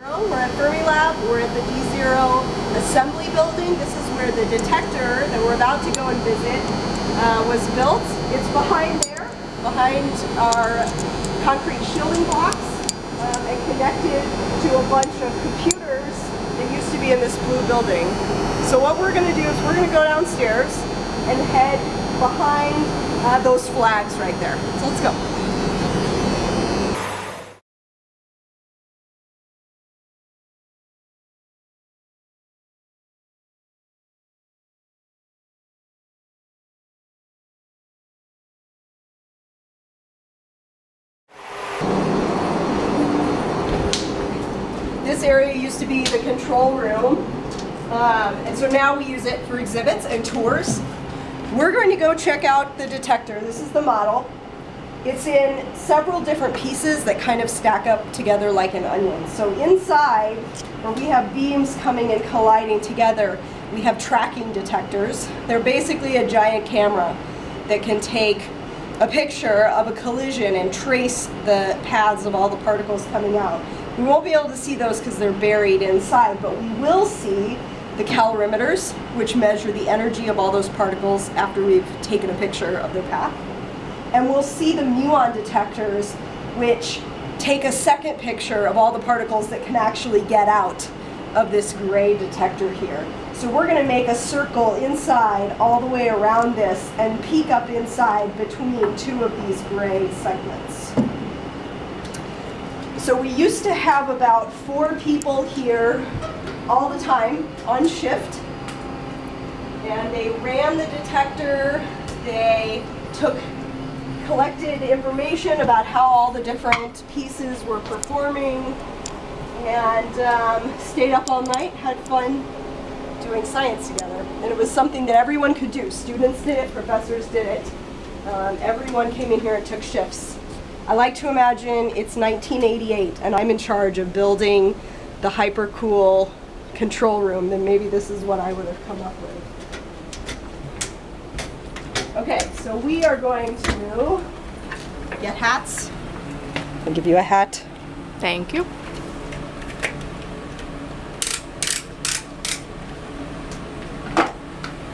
We're at Fermilab. We're at the D0 assembly building. This is where the detector that we're about to go and visit was built. It's behind there, behind our concrete shielding box, and connected to a bunch of computers that used to be in this blue building. So what we're going to do is we're going to go downstairs and head behind those flags right there. So let's go. This area used to be the control room, and so now we use it for exhibits and tours. We're going to go check out the detector. This is the model. It's in several different pieces that kind of stack up together like an onion. So inside, where we have beams coming and colliding together, we have tracking detectors. They're basically a giant camera that can take a picture of a collision and trace the paths of all the particles coming out. We won't be able to see those because they're buried inside, but we will see the calorimeters, which measure the energy of all those particles after we've taken a picture of their path. And we'll see the muon detectors, which take a second picture of all the particles that can actually get out of this gray detector here. So we're going to make a circle inside all the way around this and peek up inside between two of these gray segments. So we used to have about 4 people here all the time on shift, and they ran the detector, they collected information about how all the different pieces were performing, and stayed up all night, had fun doing science together. And it was something that everyone could do. Students did it, professors did it. Everyone came in here and took shifts. I like to imagine it's 1988 and I'm in charge of building the hyper cool control room, then maybe this is what I would have come up with. Okay, so we are going to get hats. I'll give you a hat. Thank you.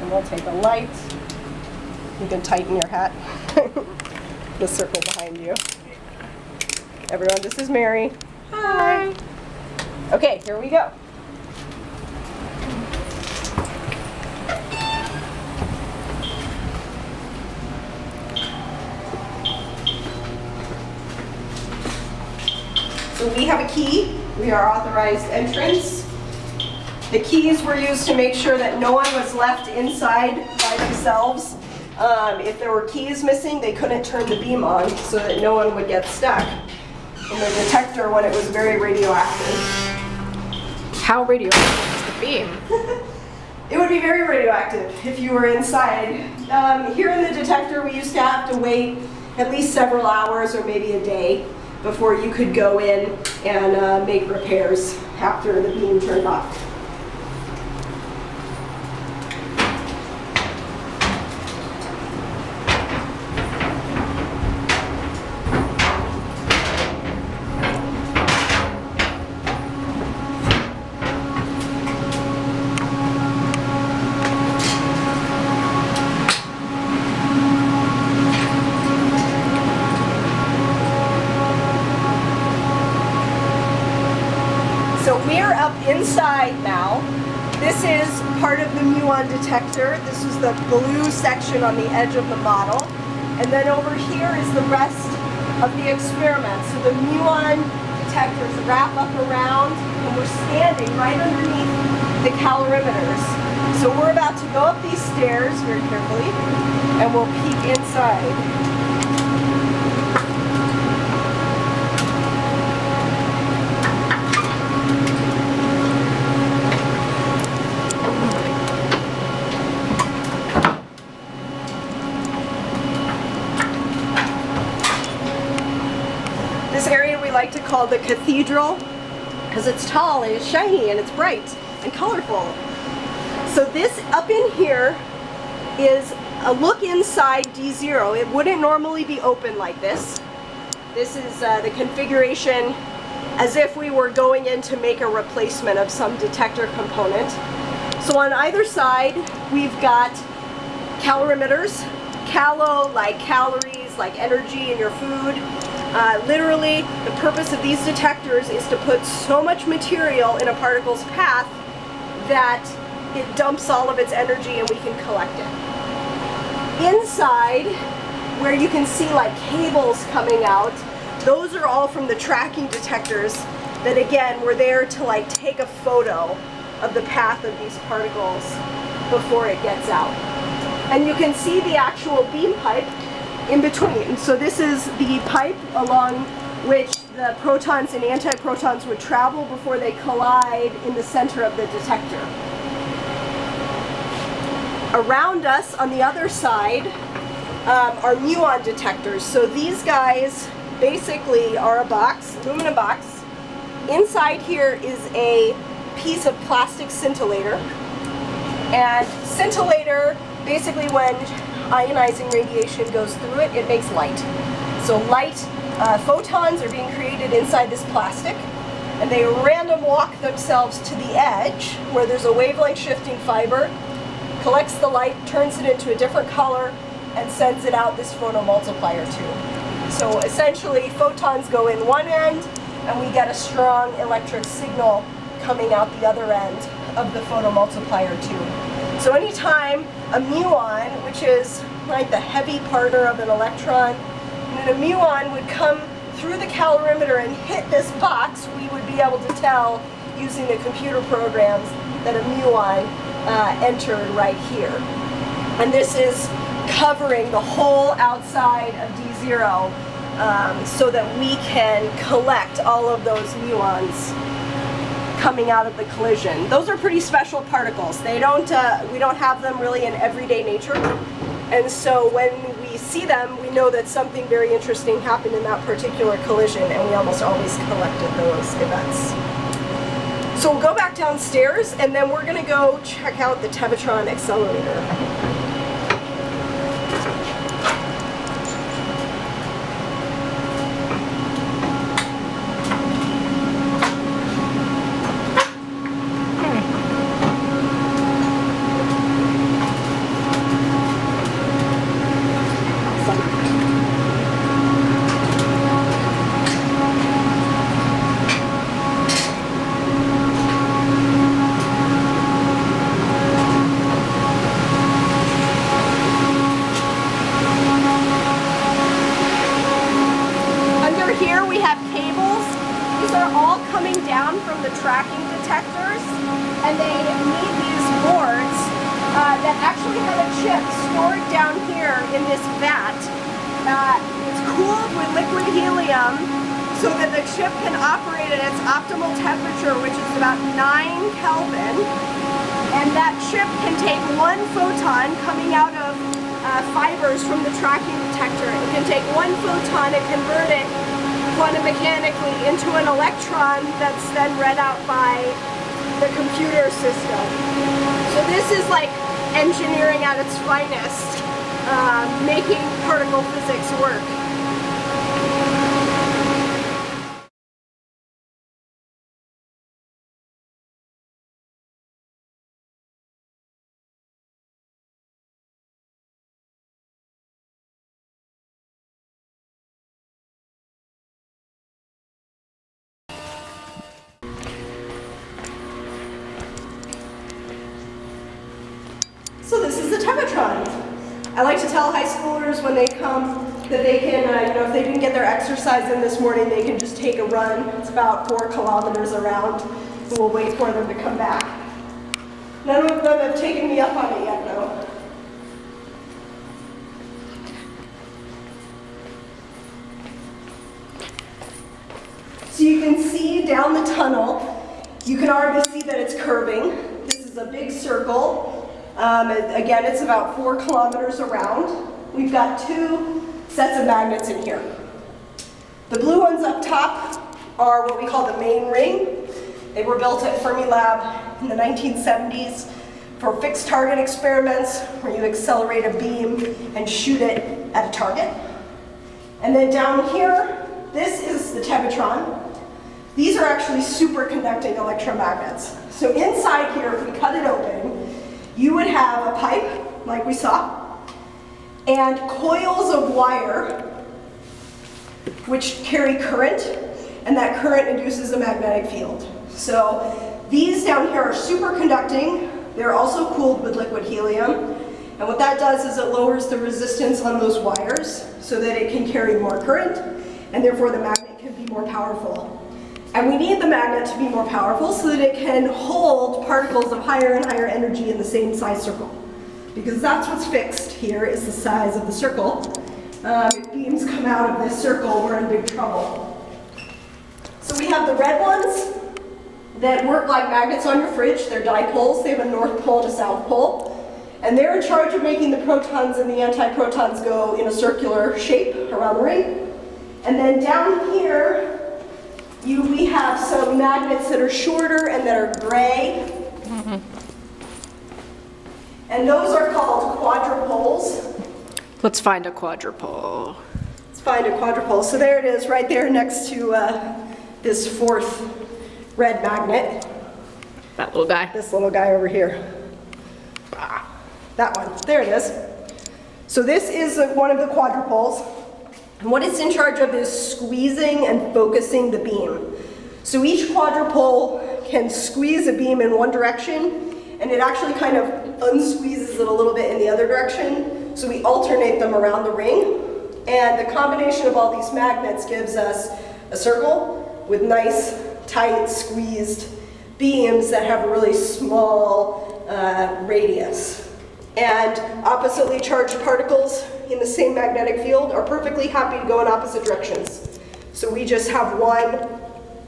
And we'll take a light. You can tighten your hat. The circle behind you. Everyone, this is Mary. Hi. Okay, here we go. So we have a key. We are authorized entrance. The keys were used to make sure that no one was left inside by themselves. If there were keys missing, they couldn't turn the beam on so that no one would get stuck in the detector when it was very radioactive. How radioactive is the beam? It would be very radioactive if you were inside. Here in the detector, we used to have to wait at least several hours or maybe a day before you could go in and make repairs after the beam turned off. So we're up inside now. This is part of the muon detector. This is the blue section on the edge of the model. And then over here is the rest of the experiment. So the muon detectors wrap up around, and we're standing right underneath the calorimeters. So we're about to go up these stairs very carefully, and we'll peek inside. This area we like to call the cathedral because it's tall and it's shiny and it's bright and colorful. So this up in here is a look inside D0. It wouldn't normally be open like this. This is the configuration as if we were going in to make a replacement of some detector component. So on either side, we've got calorimeters. Calo, like calories, like energy in your food. Literally, the purpose of these detectors is to put so much material in a particle's path that it dumps all of its energy and we can collect it. Inside, where you can see like cables coming out, those are all from the tracking detectors that again were there to like take a photo of the path of these particles before it gets out. And you can see the actual beam pipe in between. So this is the pipe along which the protons and antiprotons would travel before they collide in the center of the detector. Around us on the other side are muon detectors. So these guys basically are a box, aluminum box. Inside here is a piece of plastic scintillator. And scintillator, basically when ionizing radiation goes through it, it makes light. So light photons are being created inside this plastic, and they random walk themselves to the edge where there's a wavelength shifting fiber, collects the light, turns it into a different color, and sends it out this photomultiplier tube. So essentially photons go in one end and we get a strong electric signal coming out the other end of the photomultiplier tube. So anytime a muon, which is like the heavy partner of an electron, and a muon would come through the calorimeter and hit this box, we would be able to tell using the computer programs that a muon entered right here. And this is covering the whole outside of D0 so that we can collect all of those muons coming out of the collision. Those are pretty special particles. They don't, we don't have them really in everyday nature. And so when we see them, we know that something very interesting happened in that particular collision, and we almost always collected those events. So we'll go back downstairs, and then we're going to go check out the Tevatron accelerator. So that the chip can operate at its optimal temperature, which is about 9 Kelvin. And that chip can take one photon coming out of fibers from the tracking detector. It can take one photon and convert it quantum mechanically into an electron that's then read out by the computer system. So this is like engineering at its finest, making particle physics work. So this is the Tevatron. I like to tell high schoolers when they come that they can, if they didn't get their exercise in this morning, they can just take a run. It's about 4 kilometers around, and we'll wait for them to come back. None of them have taken me up on it yet, though. So you can see down the tunnel, you can already see that it's curving. This is a big circle. Again, it's about 4 kilometers around. We've got 2 sets of magnets in here. The blue ones up top are what we call the main ring. They were built at Fermilab in the 1970s for fixed target experiments where you accelerate a beam and shoot it at a target. And then down here, this is the Tevatron. These are actually superconducting electromagnets. So inside here, if we cut it open, you would have a pipe, like we saw, and coils of wire, which carry current, and that current induces a magnetic field. So these down here are superconducting. They're also cooled with liquid helium. And what that does is it lowers the resistance on those wires so that it can carry more current, and therefore the magnet can be more powerful. And we need the magnet to be more powerful so that it can hold particles of higher and higher energy in the same size circle. Because that's what's fixed here, is the size of the circle. If beams come out of this circle, we're in big trouble. So we have the red ones that work like magnets on your fridge. They're dipoles. They have a north pole and a south pole. And they're in charge of making the protons and the antiprotons go in a circular shape around the ring. And then down here, we have some magnets that are shorter and that are gray. And those are called quadrupoles. Let's find a quadrupole. Let's find a quadrupole. So there it is, right there next to this fourth red magnet. That little guy. This little guy over here. That one. There it is. So this is one of the quadrupoles. And what it's in charge of is squeezing and focusing the beam. So each quadrupole can squeeze a beam in one direction, and it actually kind of unsqueezes it a little bit in the other direction. So we alternate them around the ring. And the combination of all these magnets gives us a circle with nice, tight, squeezed beams that have a really small radius. And oppositely charged particles in the same magnetic field are perfectly happy to go in opposite directions. So we just have one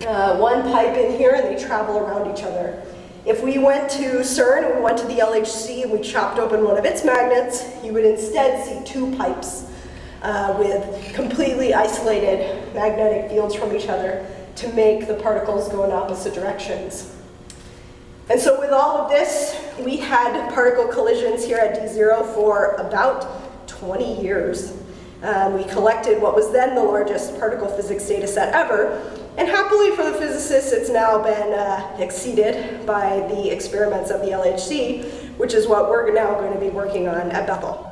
pipe in here, and they travel around each other. If we went to CERN and we went to the LHC and we chopped open one of its magnets, you would instead see two pipes with completely isolated magnetic fields from each other to make the particles go in opposite directions. And so with all of this, we had particle collisions here at D0 for about 20 years. We collected what was then the largest particle physics data set ever, and happily for the physicists, it's now been exceeded by the experiments of the LHC, which is what we're now going to be working on at Bethel.